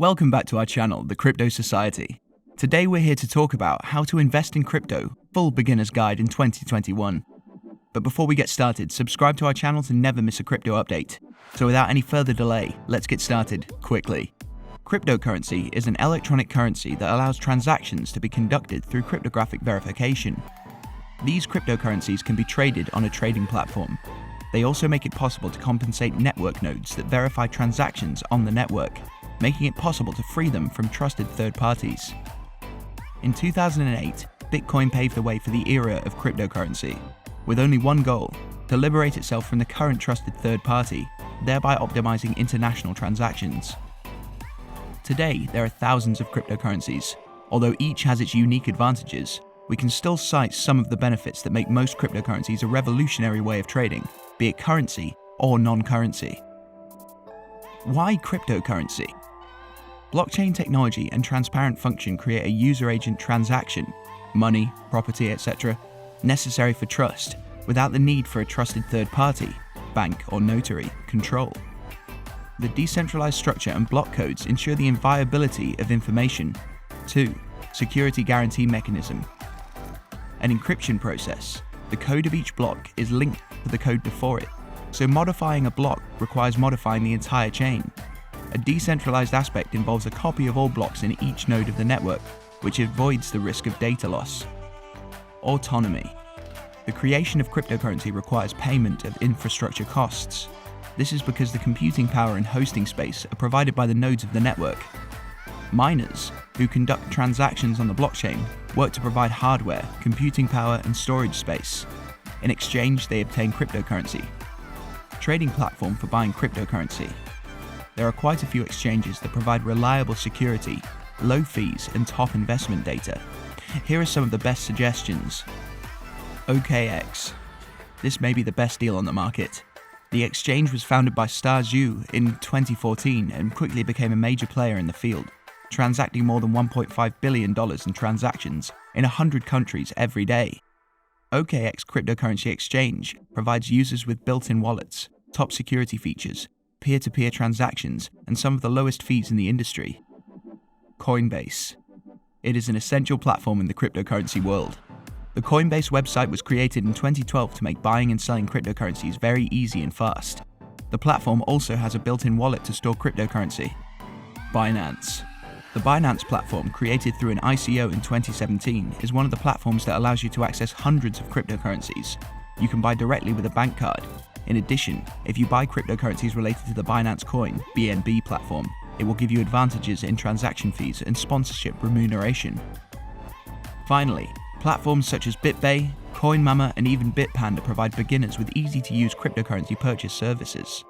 Welcome back to our channel, The Crypto Society. Today we're here to talk about how to invest in crypto, full beginner's guide in 2021. But before we get started, subscribe to our channel to never miss a crypto update. So without any further delay, let's get started quickly. Cryptocurrency is an electronic currency that allows transactions to be conducted through cryptographic verification. These cryptocurrencies can be traded on a trading platform. They also make it possible to compensate network nodes that verify transactions on the network, making it possible to free them from trusted third parties. In 2008, Bitcoin paved the way for the era of cryptocurrency, with only one goal: to liberate itself from the current trusted third party, thereby optimizing international transactions. Today, there are thousands of cryptocurrencies. Although each has its unique advantages, we can still cite some of the benefits that make most cryptocurrencies a revolutionary way of trading, be it currency or non-currency. Why cryptocurrency? Blockchain technology and transparent function create a user-agent transaction, money, property, etc., necessary for trust, without the need for a trusted third party, bank or notary, control. The decentralized structure and block codes ensure the inviolability of information. 2. Security guarantee mechanism. An encryption process. The code of each block is linked to the code before it, so modifying a block requires modifying the entire chain. A decentralized aspect involves a copy of all blocks in each node of the network, which avoids the risk of data loss. Autonomy. The creation of cryptocurrency requires payment of infrastructure costs. This is because the computing power and hosting space are provided by the nodes of the network. Miners, who conduct transactions on the blockchain, work to provide hardware, computing power, and storage space. In exchange, they obtain cryptocurrency. Trading platform for buying cryptocurrency. There are quite a few exchanges that provide reliable security, low fees, and top investment data. Here are some of the best suggestions. OKX. This may be the best deal on the market. The exchange was founded by Star Zhu in 2014 and quickly became a major player in the field, transacting more than $1.5 billion in transactions in 100 countries every day. OKX Cryptocurrency Exchange provides users with built-in wallets, top security features, peer-to-peer transactions, and some of the lowest fees in the industry. Coinbase. It is an essential platform in the cryptocurrency world. The Coinbase website was created in 2012 to make buying and selling cryptocurrencies very easy and fast. The platform also has a built-in wallet to store cryptocurrency. Binance. The Binance platform, created through an ICO in 2017, is one of the platforms that allows you to access hundreds of cryptocurrencies. You can buy directly with a bank card. In addition, if you buy cryptocurrencies related to the Binance Coin (BNB) platform, it will give you advantages in transaction fees and sponsorship remuneration. Finally, platforms such as BitBay, CoinMama, and even Bitpanda provide beginners with easy-to-use cryptocurrency purchase services.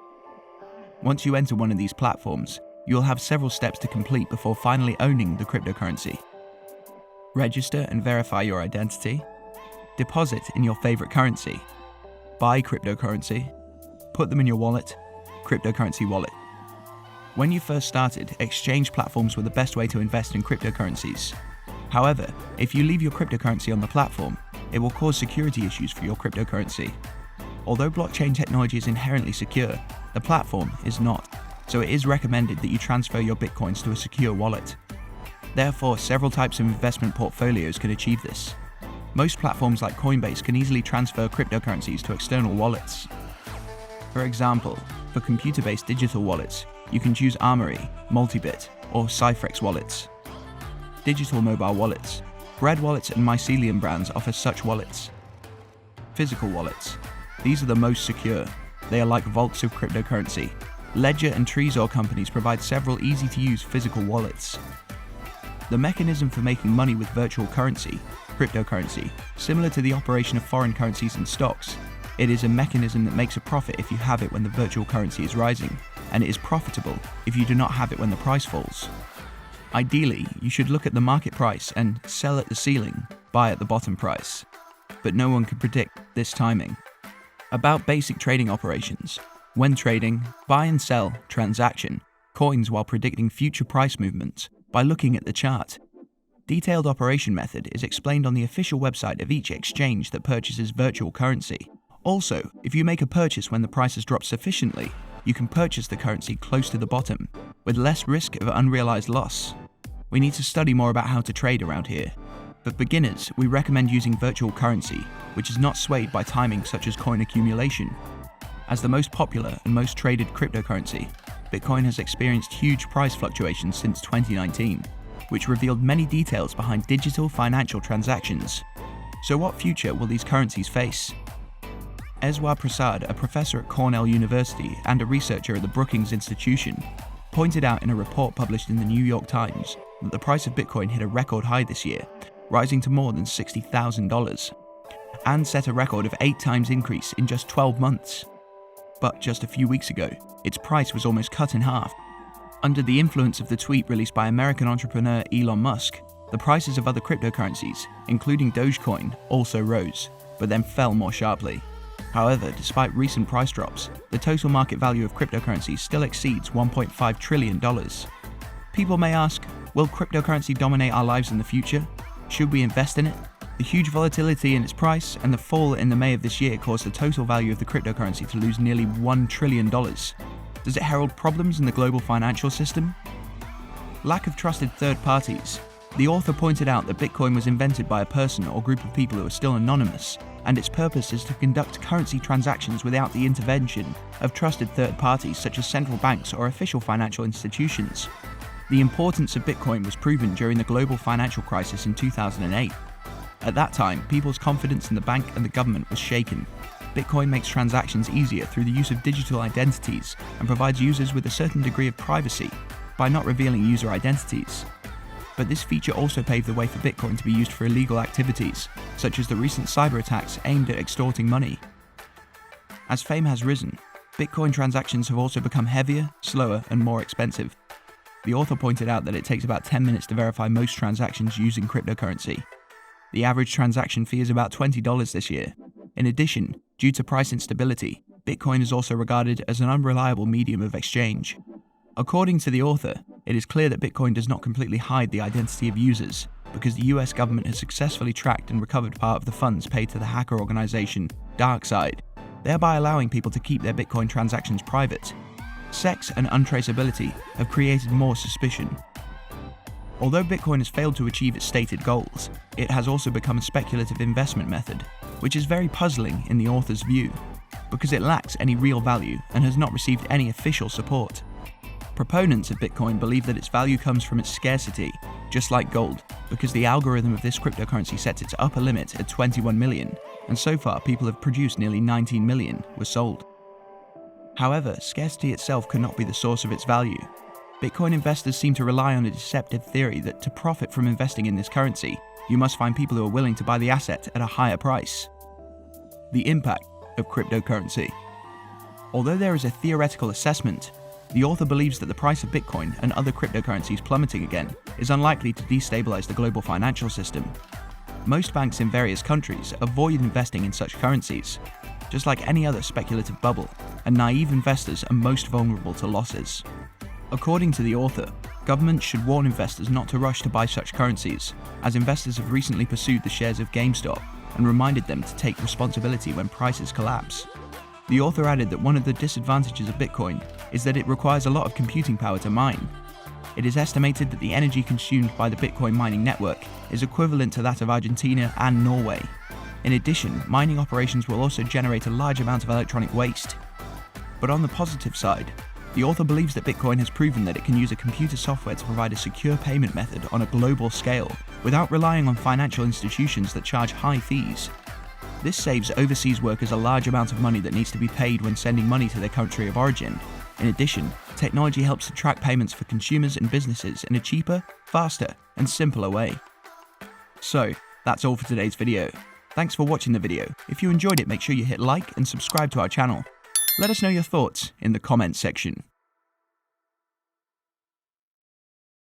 Once you enter one of these platforms, you'll have several steps to complete before finally owning the cryptocurrency. Register and verify your identity. Deposit in your favorite currency. Buy cryptocurrency. Put them in your wallet. Cryptocurrency wallet. When you first started, exchange platforms were the best way to invest in cryptocurrencies. However, if you leave your cryptocurrency on the platform, it will cause security issues for your cryptocurrency. Although blockchain technology is inherently secure, the platform is not, so it is recommended that you transfer your bitcoins to a secure wallet. Therefore, several types of investment portfolios can achieve this. Most platforms like Coinbase can easily transfer cryptocurrencies to external wallets. For example, for computer-based digital wallets, you can choose Armory, Multibit, or Cyphex wallets. Digital mobile wallets. Bread wallets and Mycelium brands offer such wallets. Physical wallets. These are the most secure. They are like vaults of cryptocurrency. Ledger and Trezor companies provide several easy-to-use physical wallets. The mechanism for making money with virtual currency, cryptocurrency, similar to the operation of foreign currencies and stocks. It is a mechanism that makes a profit if you have it when the virtual currency is rising, and it is profitable if you do not have it when the price falls. Ideally, you should look at the market price and sell at the ceiling, buy at the bottom price. But no one can predict this timing. About basic trading operations. When trading, buy and sell, transaction, coins while predicting future price movements by looking at the chart. Detailed operation method is explained on the official website of each exchange that purchases virtual currency, Also, if you make a purchase when the price has dropped sufficiently, you can purchase the currency close to the bottom, with less risk of unrealized loss. We need to study more about how to trade around here. For beginners, we recommend using virtual currency, which is not swayed by timing such as coin accumulation. As the most popular and most traded cryptocurrency, Bitcoin has experienced huge price fluctuations since 2019, which revealed many details behind digital financial transactions. So what future will these currencies face? Eswar Prasad, a professor at Cornell University and a researcher at the Brookings Institution, pointed out in a report published in the New York Times that the price of Bitcoin hit a record high this year, rising to more than $60,000, and set a record of 8 times increase in just 12 months. But just a few weeks ago, its price was almost cut in half. Under the influence of the tweet released by American entrepreneur Elon Musk, the prices of other cryptocurrencies, including Dogecoin, also rose, but then fell more sharply. However, despite recent price drops, the total market value of cryptocurrencies still exceeds $1.5 trillion. People may ask, will cryptocurrency dominate our lives in the future? Should we invest in it? The huge volatility in its price and the fall in the May of this year caused the total value of the cryptocurrency to lose nearly $1 trillion. Does it herald problems in the global financial system? Lack of trusted third parties. The author pointed out that Bitcoin was invented by a person or group of people who are still anonymous, and its purpose is to conduct currency transactions without the intervention of trusted third parties such as central banks or official financial institutions. The importance of Bitcoin was proven during the global financial crisis in 2008. At that time, people's confidence in the bank and the government was shaken. Bitcoin makes transactions easier through the use of digital identities and provides users with a certain degree of privacy by not revealing user identities. But this feature also paved the way for Bitcoin to be used for illegal activities, such as the recent cyber attacks aimed at extorting money. As fame has risen, Bitcoin transactions have also become heavier, slower, and more expensive. The author pointed out that it takes about 10 minutes to verify most transactions using cryptocurrency. The average transaction fee is about $20 this year. In addition, due to price instability, Bitcoin is also regarded as an unreliable medium of exchange. According to the author, it is clear that Bitcoin does not completely hide the identity of users, because the US government has successfully tracked and recovered part of the funds paid to the hacker organization DarkSide, thereby allowing people to keep their Bitcoin transactions private. Sex and untraceability have created more suspicion. Although Bitcoin has failed to achieve its stated goals, it has also become a speculative investment method, which is very puzzling in the author's view, because it lacks any real value and has not received any official support. Proponents of Bitcoin believe that its value comes from its scarcity, just like gold, because the algorithm of this cryptocurrency sets its upper limit at 21 million, and so far people have produced nearly 19 million were sold. However, scarcity itself cannot be the source of its value. Bitcoin investors seem to rely on a deceptive theory that to profit from investing in this currency, you must find people who are willing to buy the asset at a higher price. The impact of cryptocurrency. Although there is a theoretical assessment, the author believes that the price of Bitcoin and other cryptocurrencies plummeting again is unlikely to destabilize the global financial system. Most banks in various countries avoid investing in such currencies. Just like any other speculative bubble, and naive investors are most vulnerable to losses. According to the author, governments should warn investors not to rush to buy such currencies, as investors have recently pursued the shares of GameStop and reminded them to take responsibility when prices collapse. The author added that one of the disadvantages of Bitcoin is that it requires a lot of computing power to mine. It is estimated that the energy consumed by the Bitcoin mining network is equivalent to that of Argentina and Norway. In addition, mining operations will also generate a large amount of electronic waste. But on the positive side, the author believes that Bitcoin has proven that it can use a computer software to provide a secure payment method on a global scale, without relying on financial institutions that charge high fees. This saves overseas workers a large amount of money that needs to be paid when sending money to their country of origin. In addition, technology helps to track payments for consumers and businesses in a cheaper, faster, and simpler way. So, that's all for today's video. Thanks for watching the video. If you enjoyed it, make sure you hit like and subscribe to our channel. Let us know your thoughts in the comments section.